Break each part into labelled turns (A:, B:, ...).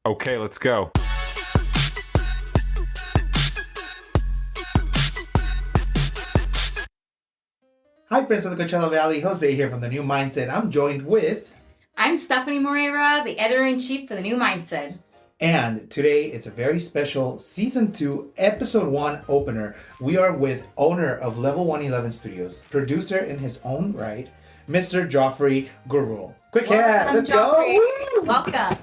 A: Okay, let's go.
B: Hi friends of the Coachella Valley, Jose here from The New Mindset. I'm joined with...
C: I'm Stephanie Moreira, the editor-in-chief for The New Mindset.
B: And today it's a very special Season 2, Episode 1 opener. We are with owner of Level111 Studios, producer in his own right, Mr. Joffrey Gurule. Quick hand, let's
C: Joffrey.
B: go!
C: Welcome.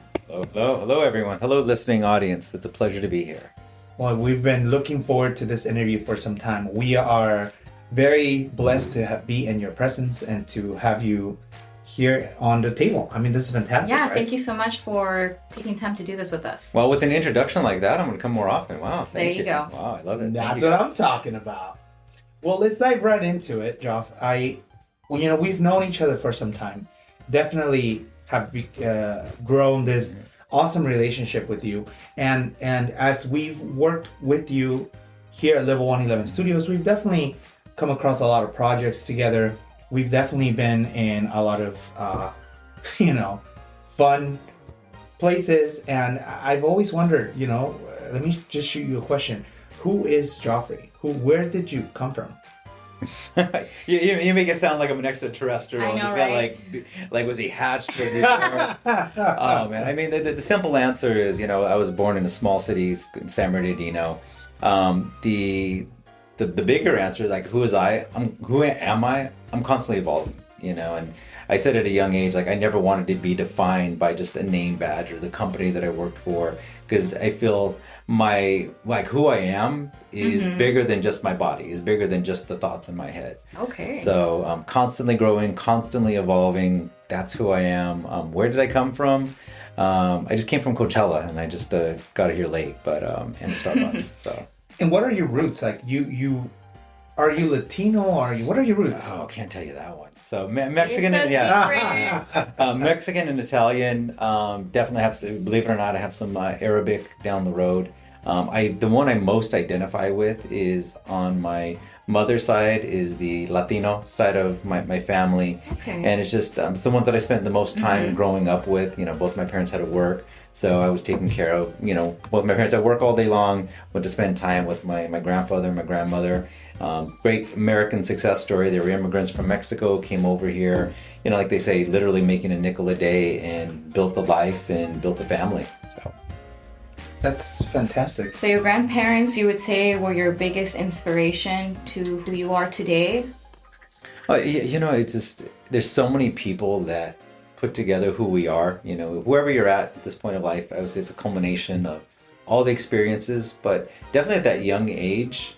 D: Hello, everyone. Hello, listening audience. It's a pleasure to be here.
B: Well, we've been looking forward to this interview for some time. We are very blessed to be in your presence and to have you here on the table. I mean, this is fantastic.
C: Yeah,
B: right?
C: thank you so much for taking time to do this with us.
D: Well, with an introduction like that, I'm going to come more often. Wow, thank you.
C: There you go.
D: Wow, I love it.
B: That's what I'm talking about. Well, let's dive right into it, Joff. We've known each other for some time. Definitely have grown this awesome relationship with you, and as we've worked with you here at Level111 Studios, we've definitely come across a lot of projects together. We've definitely been in a lot of fun places, and I've always wondered, let me just shoot you a question. Who is Joffrey? Where did you come from?
D: you make it sound like I'm an extraterrestrial.
C: I know,
D: This
C: right?
D: guy, like was he hatched? Oh man, I mean, the simple answer is, I was born in a small city in San Bernardino. The bigger answer is like, who is I? Who am I? I'm constantly evolving, and I said at a young age, like I never wanted to be defined by just a name badge or the company that I worked for, because I feel who I am is bigger than just my body, is bigger than just the thoughts in my head.
C: Okay.
D: So I'm constantly growing, constantly evolving. That's who I am. Where did I come from? I just came from Coachella, and I just got here late, but in Starbucks. So.
B: And what are your roots? Like are you Latino? What are your roots?
D: Oh, can't tell you that one. So Mexican,
C: It's a
D: yeah, Mexican and Italian. Definitely have, believe it or not, I have some Arabic down the road. The one I most identify with is on my mother's side is the Latino side of my family.
C: Okay.
D: And it's just it's the one that I spent the most time growing up with. Both my parents had to work, so I was taken care of. Both my parents had work all day long. Went to spend time with my grandfather and my grandmother. Great American success story. They were immigrants from Mexico, came over here, like they say, literally making a nickel a day, and built a life and built a family. So.
B: That's fantastic.
C: So your grandparents, you would say, were your biggest inspiration to who you are today?
D: It's just, there's so many people that put together who we are. Whoever you're at this point of life, I would say it's a culmination of all the experiences, but definitely at that young age,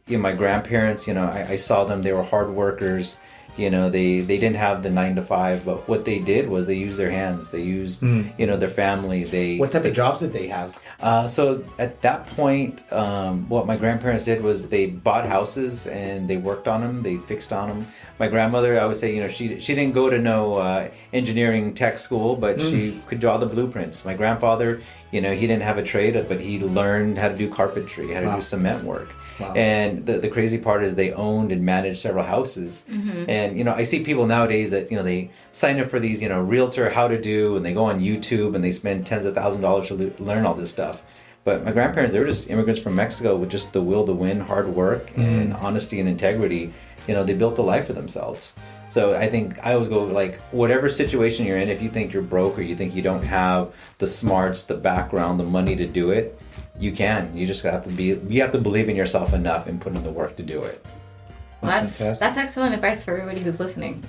D: my grandparents, I saw them, they were hard workers. They didn't have the 9 to 5, but what they did was they used their hands. They used, their family.
B: What type of jobs did they have?
D: So at that point, what my grandparents did was they bought houses and they worked on them. They fixed on them. My grandmother, I would say, she didn't go to no engineering tech school, but she could draw the blueprints. My grandfather, he didn't have a trade, but he learned how to do carpentry, how to do cement work. Wow. And the crazy part is they owned and managed several houses. And, I see people nowadays that, they sign up for these, realtor how to do, and they go on YouTube and they spend tens of thousands of dollars to learn all this stuff. But my grandparents, they were just immigrants from Mexico with just the will to win, hard work, and honesty and integrity. They built a life for themselves. So I think I always go, like, whatever situation you're in, if you think you're broke or you think you don't have the smarts, the background, the money to do it, you can. You just have to believe in yourself enough and put in the work to do it.
C: Well, that's excellent advice for everybody who's listening.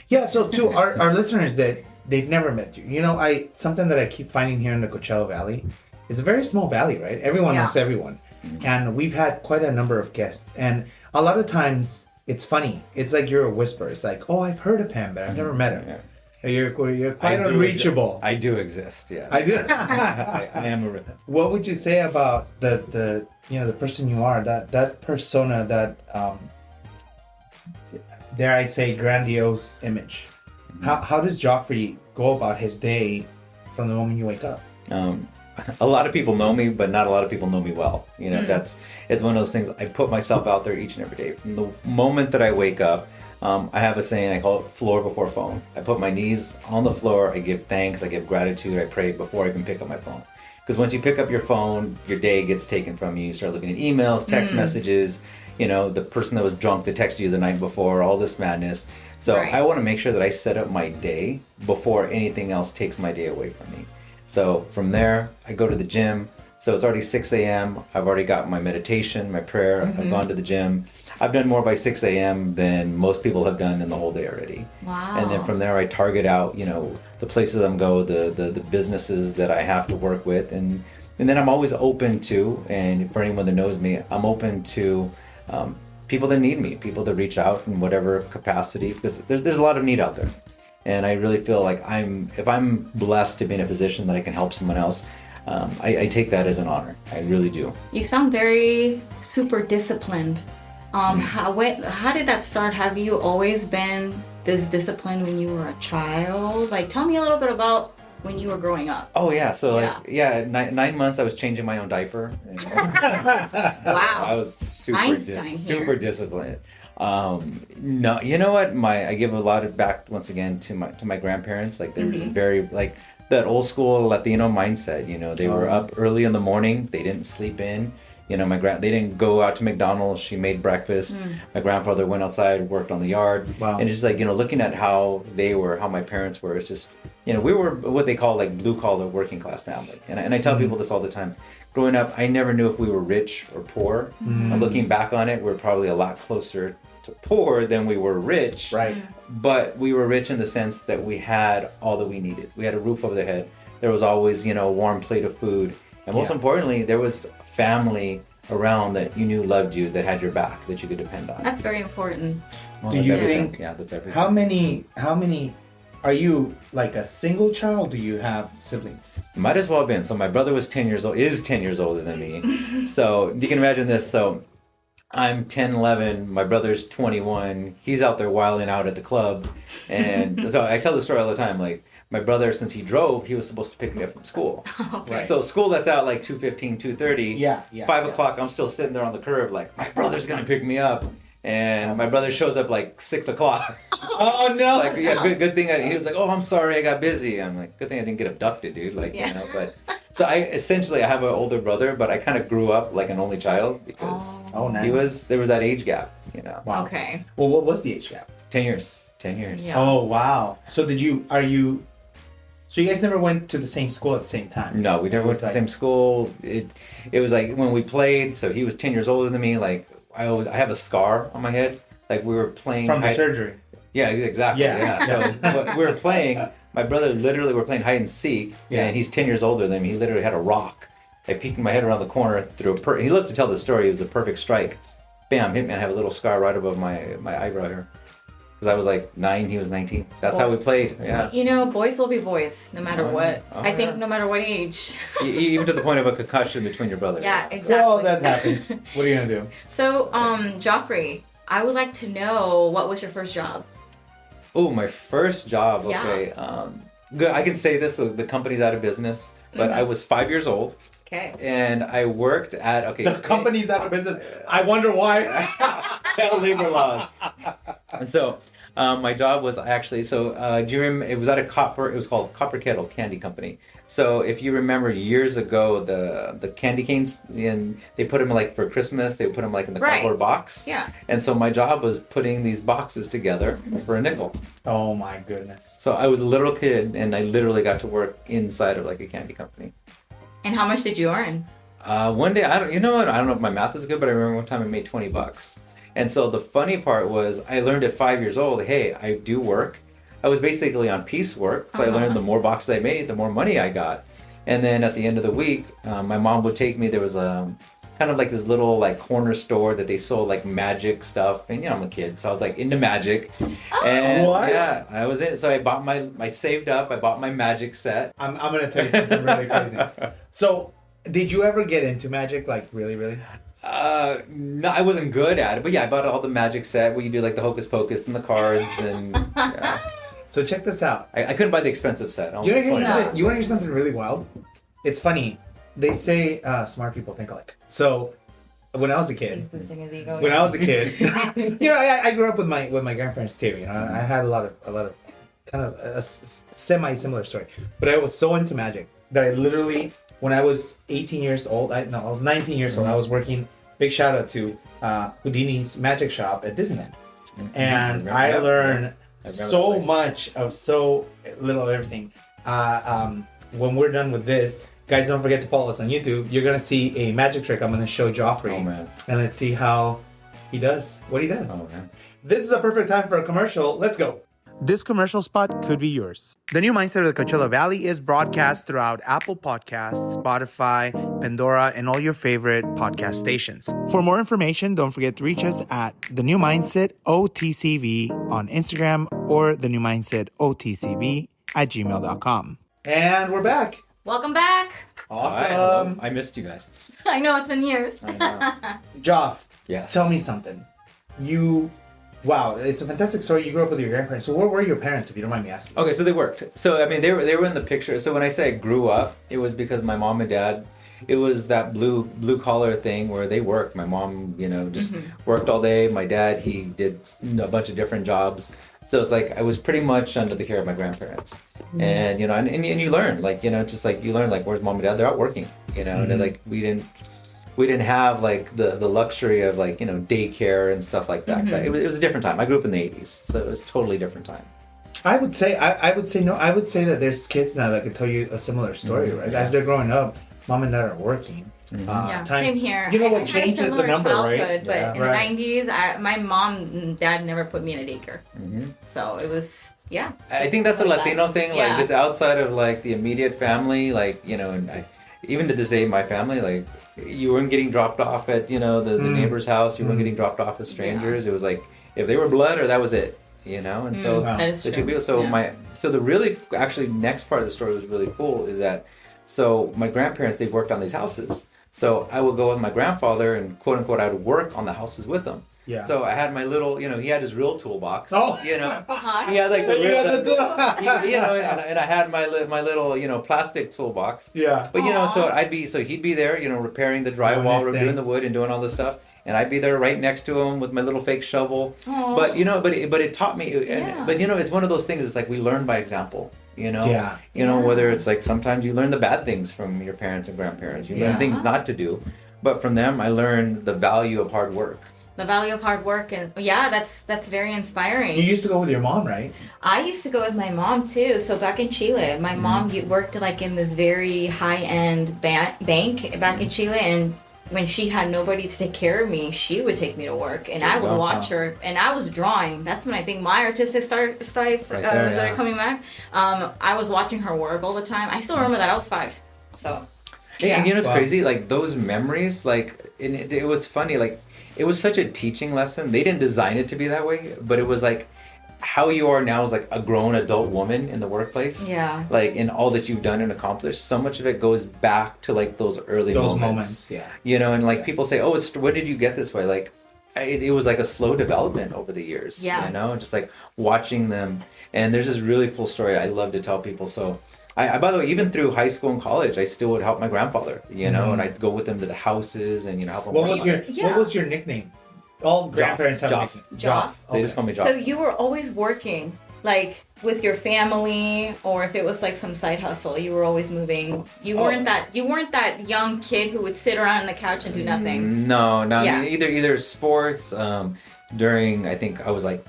B: Yeah, so to our listeners that they've never met you, something that I keep finding here in the Coachella Valley is a very small valley, right? Everyone knows everyone. And we've had quite a number of guests. And a lot of times it's funny. It's like you're a whisper. It's like, oh, I've heard of him, but I've never met him. Yeah. You're quite unreachable.
D: I do exist, yes.
B: I do.
D: I am a...
B: What would you say about the person you are, that persona, that dare I say grandiose image? How does Joffrey go about his day from the moment you wake up?
D: A lot of people know me, but not a lot of people know me well. It's one of those things. I put myself out there each and every day. From the moment that I wake up, I have a saying, I call it floor before phone. I put my knees on the floor, I give thanks, I give gratitude, I pray before I even pick up my phone. Because once you pick up your phone, your day gets taken from you. You start looking at emails, text messages, the person that was drunk that texted you the night before, all this madness. So
C: Right.
D: I want to make sure that I set up my day before anything else takes my day away from me. So from there, I go to the gym. So it's already 6 a.m. I've already got my meditation, my prayer. I've gone to the gym. I've done more by 6 a.m. than most people have done in the whole day already.
C: Wow.
D: And then from there, I target out, the places I'm go, the businesses that I have to work with. And then I'm always open to, and for anyone that knows me, I'm open to people that need me, people that reach out in whatever capacity, because there's a lot of need out there. And I really feel like if I'm blessed to be in a position that I can help someone else, I take that as an honor. I really do.
C: You sound very super disciplined. How did that start? Have you always been this disciplined when you were a child? Like, tell me a little bit about when you were growing up.
D: Oh yeah, so 9 months I was changing my own diaper.
C: Wow.
D: I was super
C: Einstein here.
D: disciplined. No, you know what? I give a lot of back once again to my grandparents. Like they were just very like that old school Latino mindset. They were up early in the morning. They didn't sleep in. They didn't go out to McDonald's. She made breakfast. My grandfather went outside, worked on the yard.
B: Wow.
D: And just like, looking at how my parents were, it's just, we were what they call like blue collar working class family. And I tell people this all the time. Growing up, I never knew if we were rich or poor. And looking back on it, we're probably a lot closer to poor than we were rich.
B: Right.
D: But we were rich in the sense that we had all that we needed. We had a roof over the head. There was always, a warm plate of food. And most importantly, there was family around that you knew loved you, that had your back, that you could depend on.
C: That's very important.
B: Do you think?
D: Yeah, that's everything.
B: How many? Are you like a single child? Do you have siblings?
D: Might as well have been. So my brother is 10 years older than me. So you can imagine this. So I'm 10, 11. My brother's 21. He's out there wilding out at the club. And so I tell the story all the time. Like, my brother, since he drove, he was supposed to pick me up from school.
C: Okay.
B: Right.
D: So school that's out like 2:15, 2:30.
B: Yeah.
D: 5 o'clock, I'm still sitting there on the curb like, my brother's going to pick me up. And my brother shows up like 6 o'clock.
B: Oh no!
D: Like, yeah, good thing. He was like, oh, I'm sorry, I got busy. I'm like, good thing I didn't get abducted, dude. Like, but so I have an older brother, but I kind of grew up like an only child because
B: nice.
D: there was that age gap,
B: Wow.
C: Okay.
B: Well, what was the age gap?
D: 10 years.
C: Yeah.
B: Oh wow! So So you guys never went to the same school at the same time?
D: No, we never went to the same school. It was like when we played. So he was 10 years older than me. Like I have a scar on my head. Like we were playing
B: from the surgery.
D: Yeah, exactly.
B: Yeah.
D: So we were playing. My brother literally were playing hide and seek, and he's 10 years older than me. He literally had a rock. I peeked my head around the corner through he loves to tell the story. It was a perfect strike. Bam! Hit me. I have a little scar right above my eyebrow here. Because I was like 9, he was 19. That's how we played. Yeah.
C: Boys will be boys, no matter what.
D: Oh,
C: I think no matter what age.
D: Even to the point of a concussion between your brothers.
C: Yeah, exactly.
B: Well, that happens. What are you gonna do?
C: So, Joffrey, I would like to know, what was your first job?
D: Oh, my first job.
C: Yeah.
D: Okay. Good. I can say this. So the company's out of business, but I was 5 years old.
C: Okay.
D: And I worked at
B: The company's out of business. I wonder why.
D: child labor laws. And so my job was actually do you remember it was at it was called Copper Kettle Candy Company. So if you remember years ago, the candy canes, and they put them like for Christmas, they put them like in the cardboard box.
C: Yeah.
D: And so my job was putting these boxes together for a nickel.
B: Oh my goodness.
D: So I was a little kid, and I literally got to work inside of like a candy company.
C: And how much did you earn?
D: One day, I don't know if my math is good, but I remember one time I made $20. And so the funny part was I learned at 5 years old, hey, I do work. I was basically on piecework. So I learned the more boxes I made, the more money I got. And then at the end of the week, my mom would take me, there was kind of like this little like corner store that they sold like magic stuff. And I'm a kid, so I was like into magic. And
B: what?
D: Yeah, I was in. So I bought I saved up, I bought my magic set.
B: I'm gonna tell you something really crazy. So, did you ever get into magic? Like really?
D: No, I wasn't good at it, but yeah, I bought all the magic set where you do like the hocus pocus and the cards and. Yeah.
B: So check this out.
D: I couldn't buy the expensive set.
B: You want to hear something really wild? It's funny. They say smart people think alike. So, when I was a kid,
C: He's boosting his ego.
B: when I was a kid, I grew up with my grandparents too. I had a lot of kind of a semi similar story. But I was so into magic that I literally when I was 18 years old, I was 19 years old. I was working. Big shout out to Houdini's Magic Shop at Disneyland, and I learned so much of so little of everything. When we're done with this, guys, don't forget to follow us on YouTube. You're gonna see a magic trick I'm gonna show Joffrey, and let's see how he does what he does.
D: Oh man.
B: This is a perfect time for a commercial. Let's go. This commercial spot could be yours. The New Mindset of the Coachella Valley is broadcast throughout Apple Podcasts, Spotify, Pandora, and all your favorite podcast stations. For more information, don't forget to reach us at The New Mindset OTCV on Instagram or The New Mindset OTCV at gmail.com. And we're back.
C: Welcome back.
B: Awesome.
D: I missed you guys.
C: I know it's been years.
D: I know.
B: Joff,
D: Yes.
B: tell me something. Wow, it's a fantastic story. You grew up with your grandparents. So where were your parents, if you don't mind me asking?
D: Okay, so they worked. So I mean, they were in the picture. So when I say I grew up, it was because my mom and dad. It was that blue collar thing where they worked. My mom, just worked all day. My dad, he did a bunch of different jobs. So it's like I was pretty much under the care of my grandparents. And and you learn, just like you learn, like, where's mom and dad? They're out working. And then, like, we didn't have like the luxury of, like, daycare and stuff like that. But it was a different time. I grew up in the 80s, so it was a totally different time.
B: I would say that there's kids now that could tell you a similar story, right?
D: Yeah.
B: As they're growing up, mom and dad are working.
C: Same here.
B: You know what
C: I had a
B: changes the
C: similar
B: number, right?
C: childhood, but in the 90s, my mom and dad never put me in a daycare. So it was,
D: I think that's a Latino thing, like,
C: Yeah.
D: just outside of, like, the immediate family, like, and even to this day, my family, like, you weren't getting dropped off at, the neighbor's house. You weren't getting dropped off as strangers. It was like, if they were blood, or that was it, and so
C: that is
D: the
C: true.
D: two people. So the really, actually, next part of the story was really cool, is that, so my grandparents, they worked on these houses. So I would go with my grandfather and, quote unquote, I would work on the houses with them.
B: Yeah.
D: So I had my little, he had his real toolbox.
B: Oh.
D: He had like the and I had my little, plastic toolbox.
B: Yeah.
D: But he'd be there, repairing the drywall, reviewing the wood, and doing all this stuff. And I'd be there right next to him with my little fake shovel.
C: Aww.
D: But it taught me. But it's one of those things. It's like we learn by example. Whether it's like sometimes you learn the bad things from your parents and grandparents. You learn things not to do, but from them I learned the value of hard work.
C: The value of hard work, and that's very inspiring.
B: You used to go with your mom, right?
C: I used to go with my mom too. So back in Chile, my mom worked like in this very high-end bank back in Chile, and when she had nobody to take care of me, she would take me to work, and I would watch her. And I was drawing. That's when I think my artistic started coming back. I was watching her work all the time. I still remember that I was 5. So.
D: And it's crazy, like those memories, like it was funny, like it was such a teaching lesson. They didn't design it to be that way, but it was like how you are now as like a grown adult woman in the workplace.
C: Yeah.
D: Like in all that you've done and accomplished, so much of it goes back to like those early moments.
B: Yeah.
D: And like people say, oh, when did you get this way? Like it was like a slow development over the years.
C: Yeah.
D: Just like watching them. And there's this really cool story I love to tell people. So I by the way, even through high school and college, I still would help my grandfather, and I'd go with them to the houses and, help him.
B: What was your nickname? All grandparents have a nickname.
C: Joff.
D: They just call me Joff.
C: So you were always working, like with your family, or if it was like some side hustle, you were always moving. You weren't that young kid who would sit around on the couch and do nothing.
D: No. I mean, either sports. During, I think I was like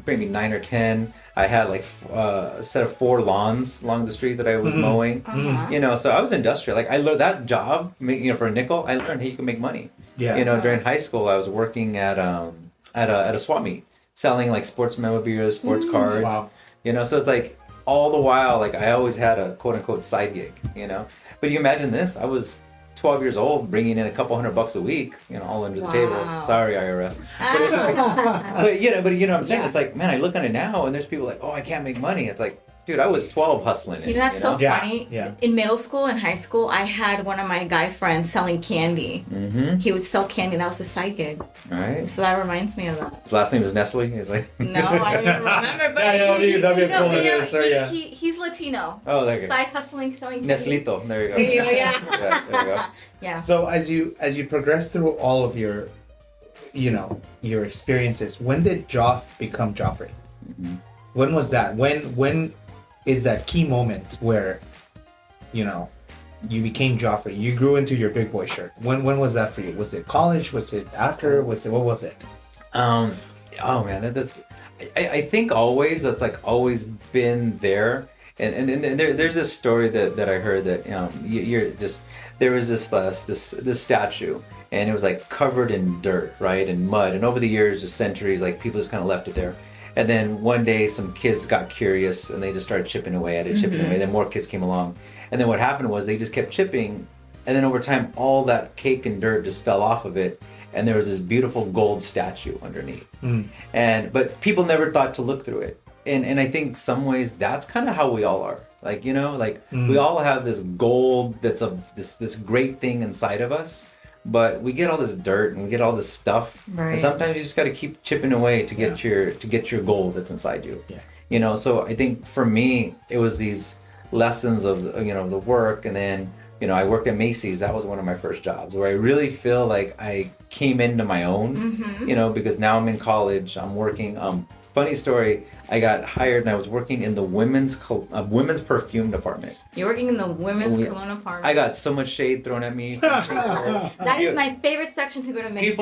D: maybe 9 or 10. I had like a set of 4 lawns along the street that I was mowing. So I was industrial. Like I learned that job, for a nickel. I learned how you can make money.
B: Yeah.
D: During high school, I was working at a swap meet, selling like sports memorabilia, sports cards.
B: Wow.
D: So it's like all the while, like I always had a quote unquote side gig. But you imagine this? I was 12 years old, bringing in a couple $100 a week, all under the table. Sorry, IRS. But it's like, but what I'm saying? It's like, man, I look on it now, and there's people like, oh, I can't make money. It's like, dude, I was 12 hustling it.
C: That's so funny.
B: Yeah.
C: In middle school and high school, I had one of my guy friends selling candy. He would sell candy. That was his side gig.
D: All right.
C: So that reminds me of that.
D: His last name is Nestle. He's like,
C: no, I don't even remember. But he's Latino.
D: Oh, there you go.
C: Side hustling, selling candy.
D: Neslito. There you go.
C: There you go. Yeah.
D: There you go.
C: Yeah.
B: So as you progress through all of your, your experiences, when did Joff become Joffrey? When was that? When is that key moment where, you became Joffrey. You grew into your big boy shirt. When was that for you? Was it college? Was it after? What was it?
D: Oh man, I think always that's like always been there. And there's this story that I heard that you're just there was this statue, and it was like covered in dirt, right, and mud, and over the years, just centuries, like people just kind of left it there. And then one day, some kids got curious, and they just started chipping away at it, chipping away. Then more kids came along, and then what happened was they just kept chipping, and then over time, all that cake and dirt just fell off of it, and there was this beautiful gold statue underneath. But people never thought to look through it. And I think some ways that's kind of how we all are. Like, we all have this gold that's this great thing inside of us, but we get all this dirt and we get all this stuff.
C: Right.
D: And sometimes you just got to keep chipping away to get your gold that's inside you.
B: Yeah.
D: So I think for me, it was these lessons of, the work. And then, I worked at Macy's. That was one of my first jobs where I really feel like I came into my own, because now I'm in college, I'm working. Funny story, I got hired and I was working in the women's perfume department.
C: You're working in the women's cologne department.
D: I got so much shade thrown at me.
C: That is my favorite section to go to Macy's.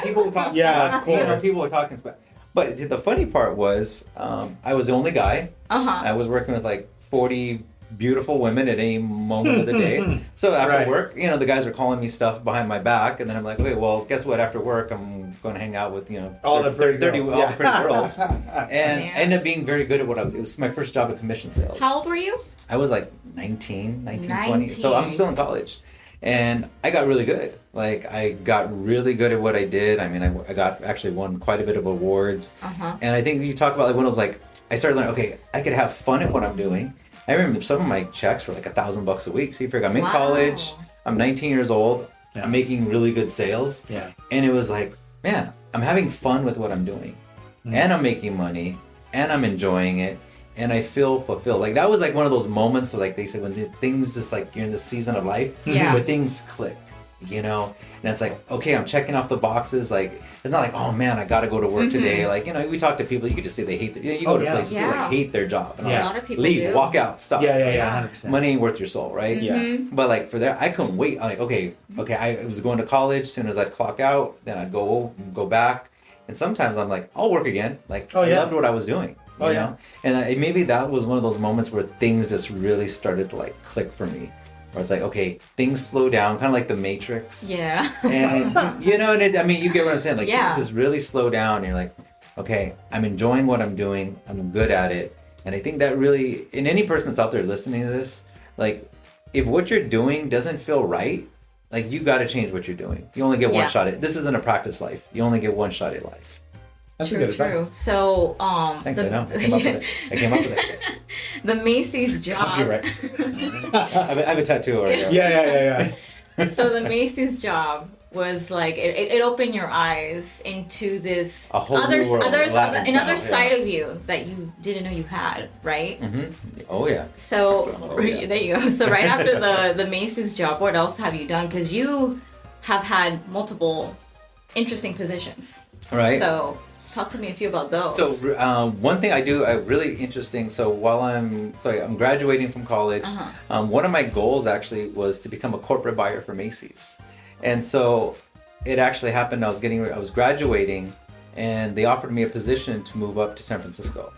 D: People were talking
B: of course.
D: people were talking about. But the funny part was, I was the only guy. I was working with like 40 beautiful women at any moment of the day. So after work, the guys are calling me stuff behind my back, and then I'm like, okay, well, guess what? After work, I'm going to hang out with
B: all the pretty
D: girls, and I ended up being very good at what I was. It was my first job at commission sales.
C: How old were you?
D: I was like 19, 20. So I'm still in college, and I got really good. Like I got really good at what I did. I mean, I got actually won quite a bit of awards, and I think you talk about like when I was like, I started learning. Okay, I could have fun at what I'm doing. I remember some of my checks were like $1,000 a week. So you figure I'm in college, I'm 19 years old, I'm making really good sales. And it was like, man, I'm having fun with what I'm doing. And I'm making money, and I'm enjoying it, and I feel fulfilled. Like that was like one of those moments where like they said when things just like you're in the season of life where things click, and it's like, okay, I'm checking off the boxes. Like it's not like, oh man, I got to go to work today. Like, we talk to people, you could just say they hate you go to places, people like hate their job. And
C: a lot of people
D: leave,
C: do.
D: walk out, stop.
B: Yeah, 100%.
D: Money ain't worth your soul, right? But like for that, I couldn't wait. I'm like, okay, I was going to college. As soon as I'd clock out, then I'd go back. And sometimes I'm like, I'll work again. Like I loved what I was doing. You know? And maybe that was one of those moments where things just really started to like click for me. Where it's like, okay, things slow down, kind of like the Matrix.
C: Yeah.
D: And, and you get what I'm saying. Like, things just really slow down. And you're like, okay, I'm enjoying what I'm doing. I'm good at it. And I think that really, in any person that's out there listening to this, like, if what you're doing doesn't feel right, like, you got to change what you're doing. You only get one shot at it. This isn't a practice life. You only get one shot at life.
B: That's
C: true. So,
D: thanks, I know. I came up with it.
C: The Macy's job.
B: Copyright.
D: I have a tattoo already.
B: Yeah.
C: So the Macy's job was like it opened your eyes into this another side of you that you didn't know you had, right?
D: Oh yeah.
C: So there you go. So right after the Macy's job, what else have you done? Because you have had multiple interesting positions,
D: right?
C: So talk to me a few about those.
D: So one thing I do really interesting. So while I'm graduating from college, one of my goals actually was to become a corporate buyer for Macy's, and so it actually happened. I was graduating, and they offered me a position to move up to San Francisco,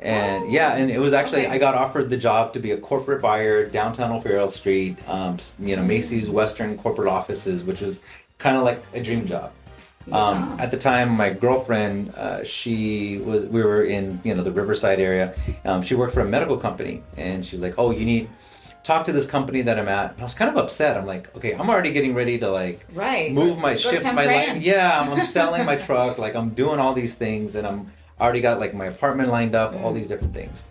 D: and and it was actually I got offered the job to be a corporate buyer downtown O'Farrell Street, Macy's Western corporate offices, which was kind of like a dream job. At the time, my girlfriend, we were in, the Riverside area. She worked for a medical company, and she was like, oh, you need talk to this company that I'm at. And I was kind of upset. I'm like, okay, I'm already getting ready to shift my life. Yeah, I'm selling my truck. Like I'm doing all these things, and I'm already got like my apartment lined up, all these different things.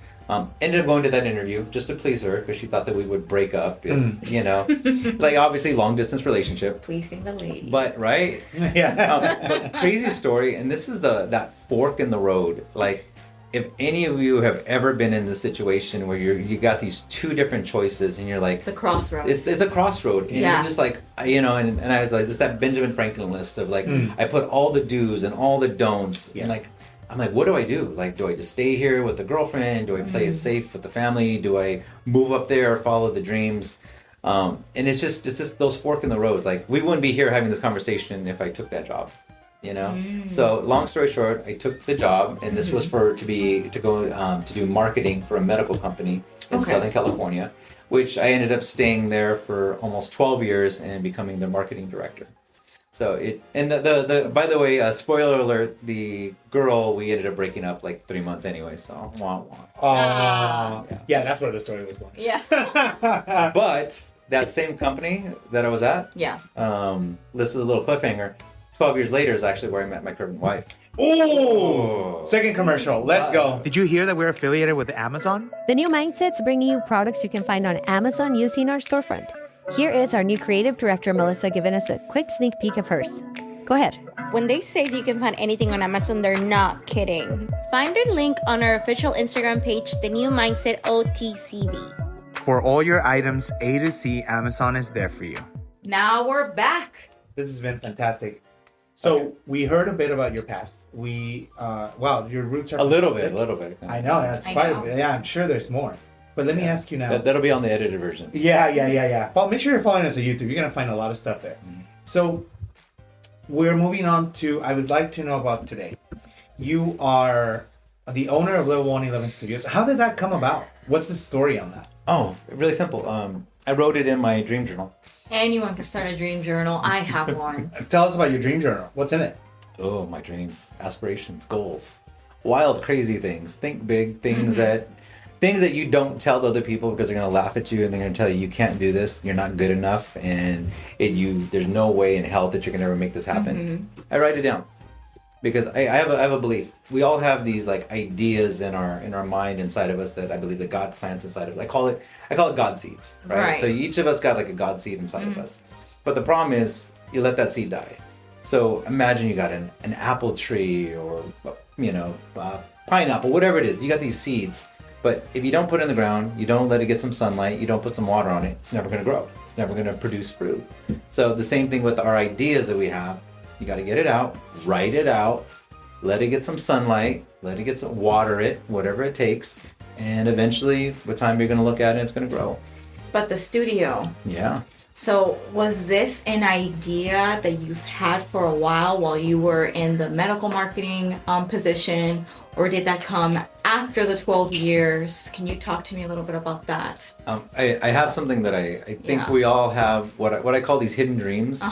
D: Ended up going to that interview just to please her because she thought that we would break up, if, like obviously long distance relationship.
C: Pleasing the ladies.
D: But right, but crazy story, and this is that fork in the road. Like, if any of you have ever been in this situation where you got these two different choices, and you're like
C: the crossroads.
D: It's a crossroad, and you're just like and I was like, it's that Benjamin Franklin list of like I put all the do's and all the don'ts, and like. I'm like, what do I do? Like, do I just stay here with the girlfriend? Do I play it safe with the family? Do I move up there or follow the dreams? And it's just those fork in the roads. Like, we wouldn't be here having this conversation if I took that job, you know? So long story short, I took the job, and this was to go to do marketing for a medical company in Southern California, which I ended up staying there for almost 12 years and becoming the marketing director. So the by the way, spoiler alert, the girl, we ended up breaking up like 3 months anyway, so wah wah.
B: Yeah, that's where the story was going.
C: Yes.
D: But that same company that I was at, this is a little cliffhanger, 12 years later is actually where I met my current wife.
B: Ooh! Second commercial. Let's go. Did you hear that we're affiliated with Amazon?
A: The new Mindset's bringing you products you can find on Amazon using our storefront. Here is our new creative director, Melissa, giving us a quick sneak peek of hers. Go ahead.
E: When they say that you can find anything on Amazon, they're not kidding. Find our link on our official Instagram page, The New Mindset OTCV.
B: For all your items A to C, Amazon is there for you.
C: Now we're back.
B: This has been fantastic. So we heard a bit about your past. Wow, your roots are
D: A little
B: fantastic.
D: bit.
B: I know, that's quite a bit. Yeah, I'm sure there's more. But let me ask you now.
D: That'll be on the edited version.
B: Yeah. Make sure you're following us on YouTube. You're going to find a lot of stuff there. So we're moving on to, I would like to know about today. You are the owner of LevelOne11 Studios. How did that come about? What's the story on that?
D: Oh, really simple. I wrote it in my dream journal.
C: Anyone can start a dream journal. I have one.
B: Tell us about your dream journal. What's in it?
D: Oh, my dreams, aspirations, goals, wild, crazy things. Think big, things that you don't tell the other people because they're going to laugh at you and they're going to tell you can't do this, you're not good enough, and there's no way in hell that you can ever make this happen. I write it down because I have a belief. We all have these like ideas in our mind inside of us that I believe that God plants inside of us. I call it God seeds, right? So each of us got like a God seed inside of us. But the problem is you let that seed die. So imagine you got an apple tree or pineapple, whatever it is. You got these seeds. But if you don't put it in the ground, you don't let it get some sunlight, you don't put some water on it, it's never going to grow. It's never going to produce fruit. So the same thing with our ideas that we have. You got to get it out, write it out, let it get some sunlight, let it get some water it, whatever it takes. And eventually, with time, you're going to look at it, it's going to grow.
C: But the studio.
D: Yeah.
C: So was this an idea that you've had for a while you were in the medical marketing position, or did that come after the 12 years? Can you talk to me a little bit about that?
D: I have something that I think we all have, what I call these hidden dreams.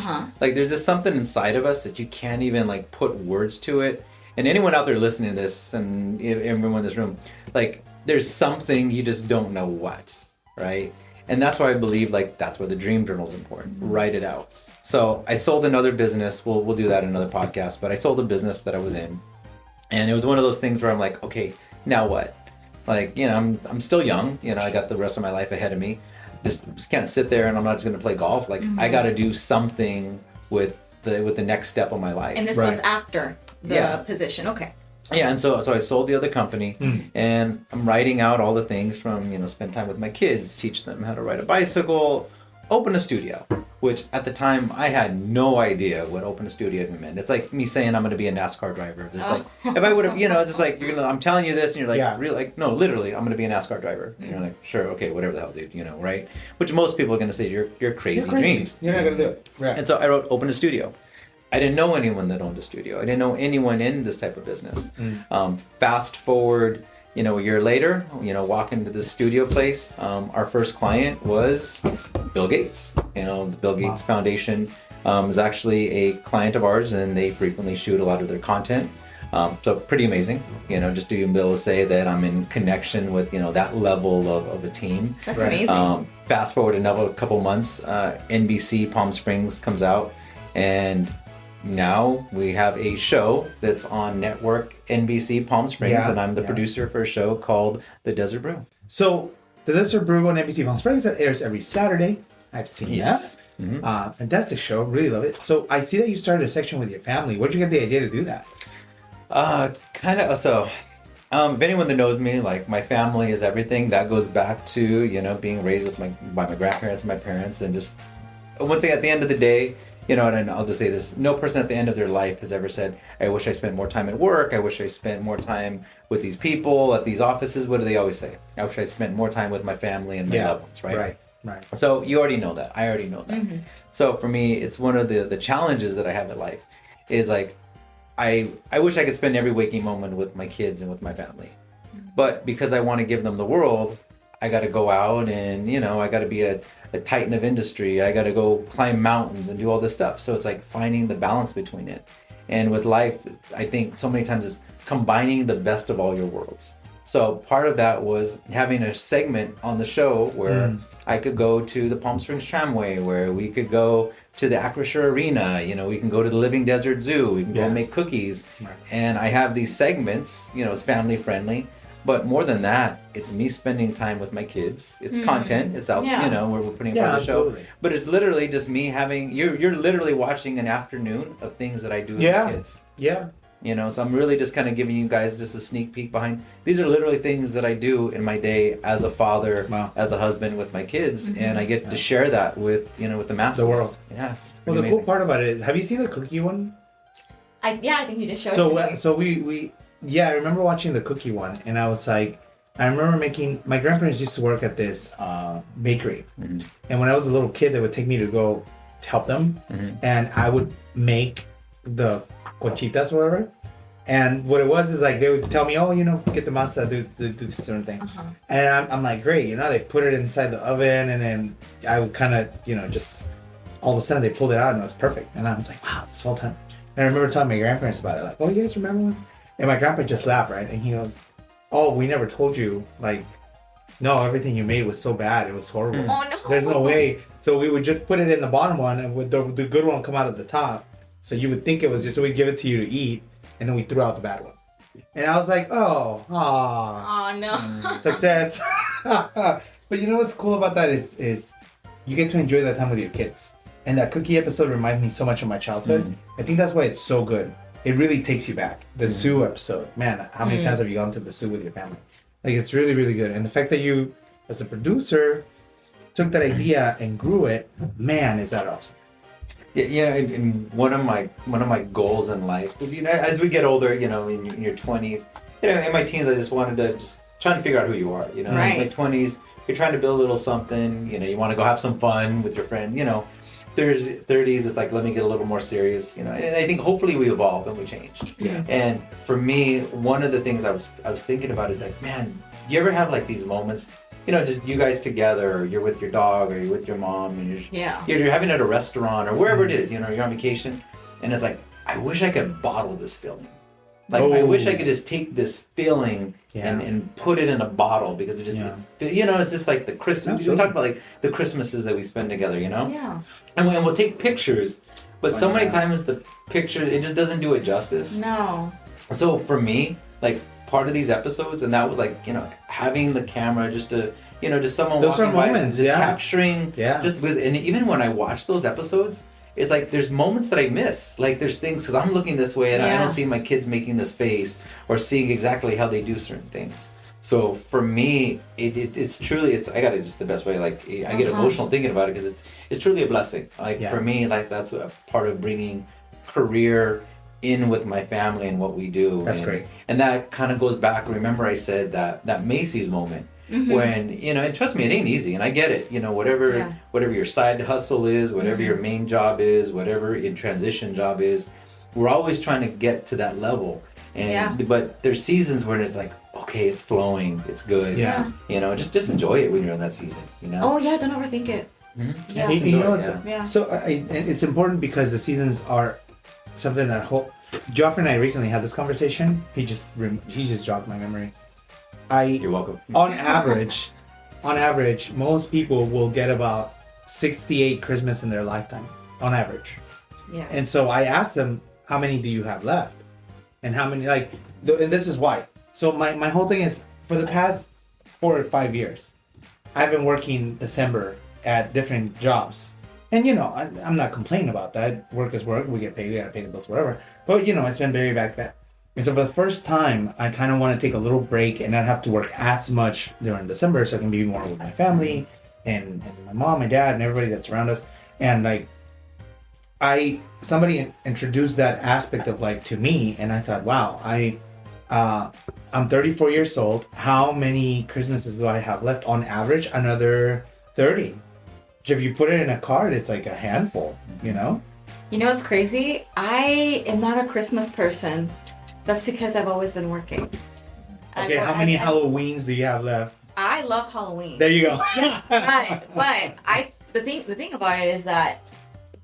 D: Like there's just something inside of us that you can't even like put words to it. And anyone out there listening to this and everyone in this room, like there's something you just don't know what, right? And that's why I believe like that's where the dream journal is important. Write it out. So I sold another business. We'll do that in another podcast. But I sold a business that I was in, and it was one of those things where I'm like, okay, now what? Like, I'm still young. I got the rest of my life ahead of me. Just can't sit there and I'm not just going to play golf. Like I got to do something with the next step of my life.
C: And this was after the position. Okay.
D: Yeah, and so I sold the other company, and I'm writing out all the things from, spend time with my kids, teach them how to ride a bicycle, open a studio, which at the time I had no idea what open a studio even meant. It's like me saying I'm going to be a NASCAR driver. There's like, if I would have, it's just like, I'm telling you this, and you're like, really? Like, no, literally, I'm going to be a NASCAR driver. And you're like, sure, okay, whatever the hell, dude, right? Which most people are going to say, you're crazy dreams.
B: You're not going to do it. Right.
D: And so I wrote open a studio. I didn't know anyone that owned a studio. I didn't know anyone in this type of business. Fast forward, a year later, walk into the studio place. Our first client was Bill Gates. The Bill Gates Foundation is actually a client of ours, and they frequently shoot a lot of their content. So pretty amazing, just to be able to say that I'm in connection with, that level of a team.
C: That's amazing.
D: Fast forward another couple months, NBC Palm Springs comes out, and now we have a show that's on network NBC Palm Springs, and I'm the producer for a show called The Desert Brew.
B: So The Desert Brew on NBC Palm Springs, that airs every Saturday. I've seen that. Fantastic show. Really love it. So I see that you started a section with your family. Where'd you get the idea to do that?
D: If anyone that knows me, like my family is everything. That goes back to, being raised by my grandparents and my parents, and just once again, at the end of the day, and I'll just say this, no person at the end of their life has ever said, I wish I spent more time at work. I wish I spent more time with these people at these offices. What do they always say? I wish I spent more time with my family and my loved ones, right?
B: Right.
D: So you already know that. I already know that. So for me, it's one of the challenges that I have in life is like, I wish I could spend every waking moment with my kids and with my family. But because I want to give them the world, I got to go out and, you know, I got to be a titan of industry. I got to go climb mountains and do all this stuff. So it's like finding the balance between it. And with life, I think so many times is combining the best of all your worlds. So part of that was having a segment on the show where I could go to the Palm Springs Tramway, where we could go to the Acrisure Arena, you know, we can go to the Living Desert Zoo, we can go make cookies. Right. And I have these segments, you know, it's family friendly. But more than that, it's me spending time with my kids. It's content. It's out, you know, where we're putting on the show. But it's literally just me having, you're literally watching an afternoon of things that I do with my kids. Yeah. You know, so I'm really just kind of giving you guys just a sneak peek behind. These are literally things that I do in my day as a father, as a husband with my kids. And I get to share that with, you know, with the masses. The world. Yeah.
B: Well, the amazing. Cool part about it is, have you seen the cookie one?
C: I think you just showed it.
B: So we I remember watching the cookie one, and I was like, I remember my grandparents used to work at this bakery. And when I was a little kid, they would take me to go help them. And I would make the conchitas or whatever. And what it was is like, they would tell me, oh, you know, get the masa, do this certain thing. And I'm like, great, you know, they put it inside the oven, and then I would kind of, you know, just all of a sudden they pulled it out and it was perfect. And I was like, wow, this whole time. And I remember telling my grandparents about it, like, oh, you guys remember when? And my grandpa just laughed, right? And he goes, oh, we never told you, like, no, everything you made was so bad, it was horrible.
C: Oh, no.
B: There's no way. So we would just put it in the bottom one, and with the good one come out at the top. So you would think it was just, so we'd give it to you to eat, and then we threw out the bad one. And I was like, oh,
C: no.
B: Success. But you know what's cool about that is you get to enjoy that time with your kids. And that cookie episode reminds me so much of my childhood. I think that's why it's so good. It really takes you back. The zoo episode. Man, how many times have you gone to the zoo with your family? Like, it's really, really good. And the fact that you, as a producer, took that idea and grew it, man, is that awesome.
D: Yeah, and one of my goals in life is, you know, as we get older, you know, in your 20s, you know, in my teens, I just wanted to just trying to figure out who you are, you know.
C: Right.
D: In my 20s, you're trying to build a little something, you know, you want to go have some fun with your friends, you know. 30s, it's like, let me get a little more serious, you know. And I think hopefully we evolve and we change.
B: Yeah.
D: And for me, one of the things I was thinking about is like, man, you ever have like these moments, you know, just you guys together, or you're with your dog, or you're with your mom, and you're having it at a restaurant or wherever it is, you know, you're on vacation, and it's like, I wish I could bottle this feeling. Like, I wish I could just take this feeling and put it in a bottle, because it just, you know, it's just like the Christmas. We talk about like the Christmases that we spend together, you know?
C: Yeah.
D: And we'll take pictures, but so many times the picture, it just doesn't do it justice.
C: No.
D: So for me, like, part of these episodes, and that was like, you know, having the camera just to, you know, just someone
B: those
D: walking
B: are moments,
D: by, just capturing, just because, and even when I watch those episodes, it's like there's moments that I miss. Like, there's things, because I'm looking this way and I don't see my kids making this face or seeing exactly how they do certain things. So for me, it's truly, I got it just the best way. Like, I get emotional thinking about it, because it's truly a blessing. Like, for me, like, that's a part of bringing career in with my family and what we do.
B: That's great.
D: And that kind of goes back. Remember I said that Macy's moment when, you know, and trust me, it ain't easy. And I get it. You know, whatever your side hustle is, whatever your main job is, whatever in transition job is, we're always trying to get to that level. And but there's seasons where it's like, okay, it's flowing, it's good.
B: Yeah.
D: You know, just enjoy it when you're in that season. You know.
C: Oh yeah, don't overthink it.
B: Yeah. You know, so it's important, because the seasons are something that Joffrey and I recently had this conversation. He just jogged my memory.
D: You're welcome.
B: On average, most people will get about 68 Christmas in their lifetime, on average.
C: Yeah.
B: And so I asked them, how many do you have left? And how many, like, and this is why. So my whole thing is, for the past 4 or 5 years, I've been working December at different jobs. And, you know, I'm not complaining about that. Work is work. We get paid. We got to pay the bills, whatever. But, you know, it's been very back then. And so for the first time, I kind of want to take a little break and not have to work as much during December, so I can be more with my family and my mom, my dad, and everybody that's around us. And, like, somebody introduced that aspect of life to me, and I thought, wow, I'm 34 years old. How many Christmases do I have left? On average, another 30. Which if you put it in a card, it's like a handful, you know?
C: You know what's crazy? I am not a Christmas person. That's because I've always been working.
B: Okay, how many Halloweens do you have left?
C: I love Halloween.
B: There you go.
C: but the thing about it is that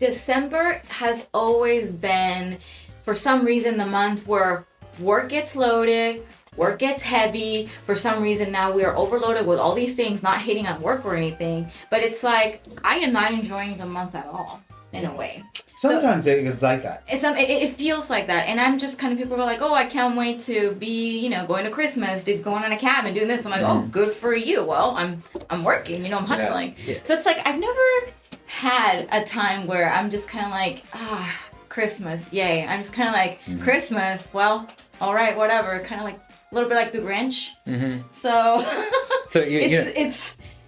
C: December has always been, for some reason, the month where work gets loaded, work gets heavy. For some reason now we are overloaded with all these things, not hating on work or anything, but it's like I am not enjoying the month at all in a way.
B: Sometimes it's like that.
C: It feels like that, and I'm just kind of people are like, oh, I can't wait to be, going to Christmas, going on a cabin, doing this. I'm like, oh, good for you. Well, I'm working, I'm hustling. Yeah. So it's like I've never had a time where I'm just kind of like, Christmas, yay. I'm just kind of like, Christmas, well, all right, whatever. Kind of like a little bit like the Grinch. Mm-hmm. So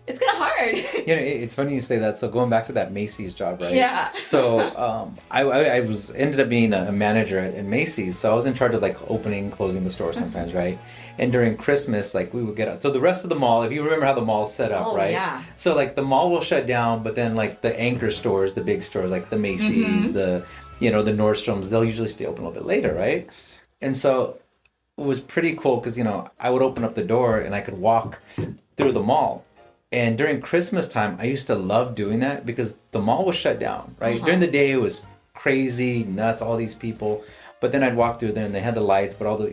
C: it's kind of hard.
D: It's funny you say that. So going back to that Macy's job, right?
C: Yeah.
D: So I ended up being a manager at Macy's. So I was in charge of like opening, closing the store sometimes, right? And during Christmas, like we would get out. So the rest of the mall, if you remember how the mall's set up, right?
C: Yeah.
D: So like the mall will shut down, but then like the anchor stores, the big stores like the Macy's, the Nordstroms, they'll usually stay open a little bit later, right? And so it was pretty cool because I would open up the door and I could walk through the mall. And during Christmas time, I used to love doing that because the mall was shut down, right? During the day, it was crazy, nuts, all these people. But then I'd walk through there and they had the lights, but all the,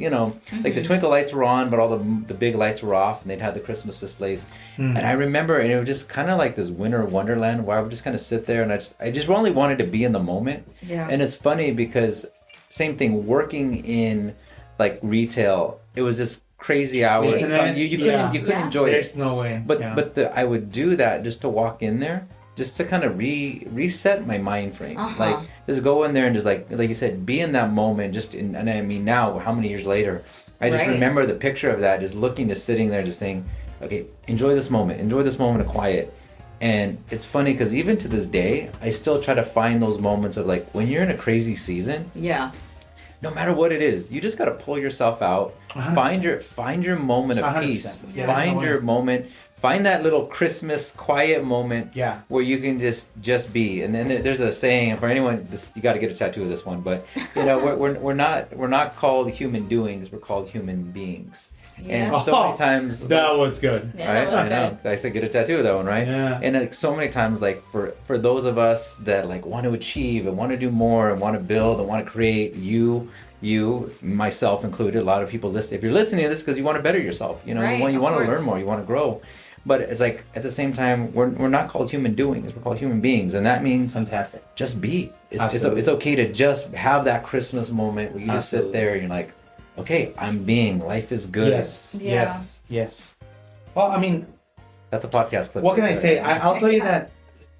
D: like the twinkle lights were on, but all the big lights were off and they'd have the Christmas displays. And I remember, and it was just kind of like this winter wonderland where I would just kind of sit there and I just really wanted to be in the moment. Yeah. And it's funny because same thing, working in like retail, it was this crazy hours. You couldn't enjoy it.
B: There's no way.
D: But I would do that just to walk in there, just to kind of reset my mind frame. Like just go in there and just like you said, be in that moment. And I mean now, how many years later, I just remember the picture of that, just sitting there, just saying, okay, enjoy this moment of quiet. And it's funny because even to this day, I still try to find those moments of like when you're in a crazy season.
C: Yeah.
D: No matter what it is, you just got to pull yourself out. 100%. Find your moment of 100%. Peace. Yeah, find your moment. Find that little Christmas quiet moment where you can just be. And then there's a saying for anyone. You got to get a tattoo of this one. But we're not called human doings. We're called human beings. Yeah. And so many times
B: that was good.
D: Right? I know. I said get a tattoo of that one, right? Yeah. And like so many times, like for those of us that like want to achieve and want to do more and want to build and want to create, you, myself included, a lot of people listen. If you're listening to this because you want to better yourself, you want to learn more, you want to grow. But it's like at the same time, we're not called human doings. We're called human beings, and that means
B: fantastic.
D: Just be. It's okay to just have that Christmas moment where you just sit there and you're like, okay, I'm being. Life is good.
B: Yes. Well, I mean,
D: that's a podcast clip.
B: What can I say? I'll tell you that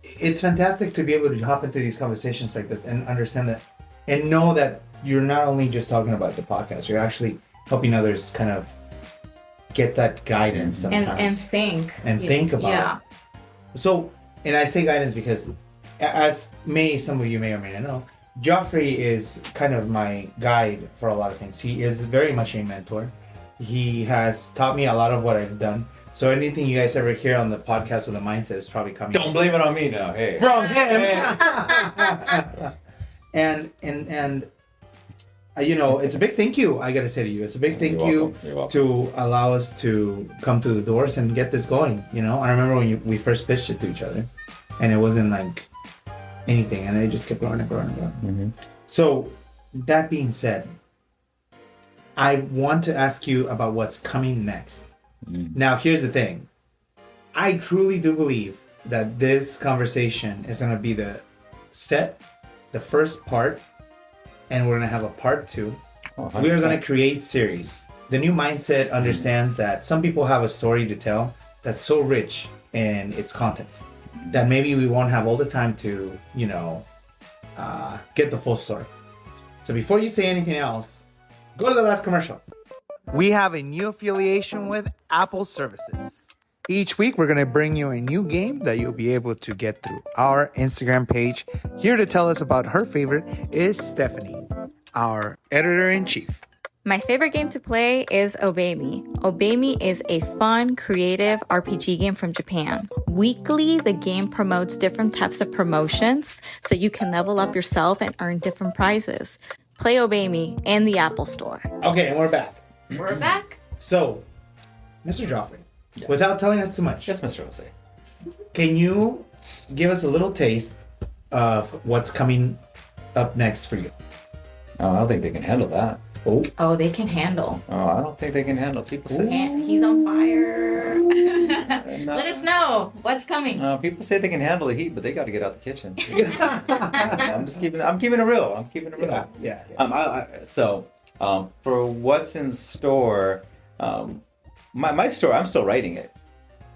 B: it's fantastic to be able to hop into these conversations like this and understand that and know that you're not only just talking about the podcast, you're actually helping others kind of get that guidance sometimes.
C: And think
B: about it. So, and I say guidance because as some of you may or may not know, Joffrey is kind of my guide for a lot of things. He is very much a mentor. He has taught me a lot of what I've done. So anything you guys ever hear on the podcast or the mindset is probably coming.
D: Don't blame it on me now. Hey.
B: From him. And it's a big thank you. I gotta say to you, it's a big thank you to allow us to come to the doors and get this going. I remember when we first pitched it to each other, and it wasn't like anything, and it just kept growing and growing and growing. Mm-hmm. So that being said, I want to ask you about what's coming next. Mm-hmm. Now, here's the thing. I truly do believe that this conversation is going to be the first part, and we're going to have a part 2. We are going to create series. The new mindset understands that some people have a story to tell that's so rich in its content that maybe we won't have all the time to, get the full story. So before you say anything else, go to the last commercial. We have a new affiliation with Apple Services. Each week, we're going to bring you a new game that you'll be able to get through our Instagram page. Here to tell us about her favorite is Stephanie, our editor-in-chief.
E: My favorite game to play is Obey Me. Obey Me is a fun, creative RPG game from Japan.
C: Weekly, the game promotes different types of promotions so you can level up yourself and earn different prizes. Play Obey Me in the Apple Store.
B: Okay, and we're back.
C: We're back.
B: So, Mr. Joffrey, without telling us too much,
D: Yes, Mr. Jose.
B: can you give us a little taste of what's coming up next for you?
D: Oh, I don't think they can handle that.
C: Oh, they can handle.
D: Oh, I don't think they can handle. People say
C: He's on fire. Let us know what's coming.
D: people say they can handle the heat, but they got to get out the kitchen. I'm keeping it real. I'm keeping it real.
B: Yeah.
D: So, for what's in store, my store, I'm still writing it.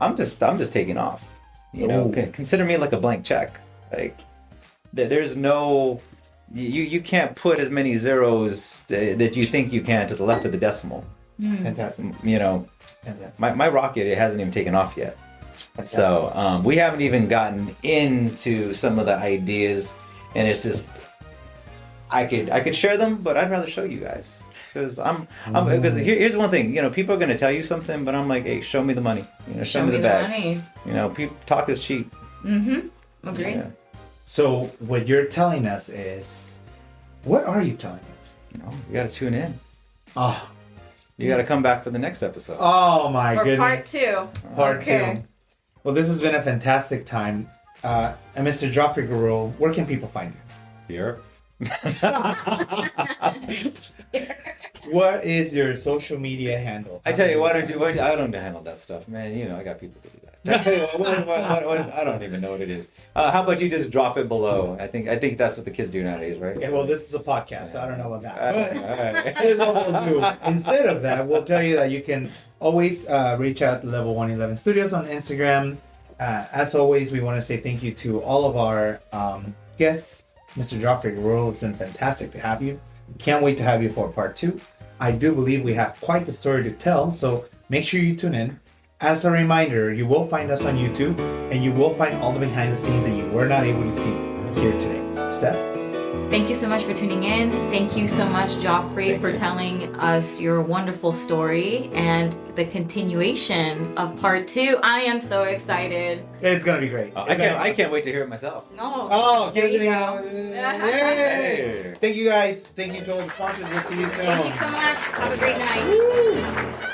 D: I'm just taking off. You know, consider me like a blank check. Like, there's no, you can't put as many zeros that you think you can to the left of the decimal.
B: Fantastic.
D: You know, my rocket, it hasn't even taken off yet.
B: Fantastic.
D: So we haven't even gotten into some of the ideas, and it's just I could share them, but I'd rather show you guys because because here's one thing, you know, people are gonna tell you something, but I'm like, hey, show me the money, you know, show me the bag.
C: Money.
D: You know, people talk is cheap.
C: Agreed.
D: Yeah.
B: So what you're telling us is, what are you telling us?
D: You know, you gotta tune in.
B: Oh,
D: You gotta come back for the next episode.
B: oh my
C: For
B: goodness.
C: part 2.
B: Part
C: Okay.
B: 2. Well, this has been a fantastic time. And Mr. Joffrey Gurule, where can people find you?
D: Here.
B: What is your social media handle?
D: I tell you, I don't handle that stuff, man. You know, I got people to do that. I tell you what, I don't even know what it is. How about you just drop it below? I think that's what the kids do nowadays, right?
B: Yeah, well, this is a podcast, so I don't know about that. But
D: All right.
B: here's what we'll do. Instead of that, we'll tell you that you can always reach out to LevelOne11 Studios on Instagram. As always, we want to say thank you to all of our guests. Mr. Joffrey Gurule, it's been fantastic to have you. Can't wait to have you for part 2. I do believe we have quite the story to tell, so make sure you tune in. As a reminder, you will find us on YouTube, and you will find all the behind the scenes that you were not able to see here today. Steph?
C: Thank you so much for tuning in. Thank you so much, Joffrey, for telling us your wonderful story and the continuation of part 2. I am so excited.
B: It's going to be great.
D: I can't wait to hear it myself.
C: No.
B: Oh,
C: there you
B: kidding.
C: go.
B: Yay! Thank you guys. Thank you to all the sponsors. We'll see you soon.
C: Thank you so much. Have a great night.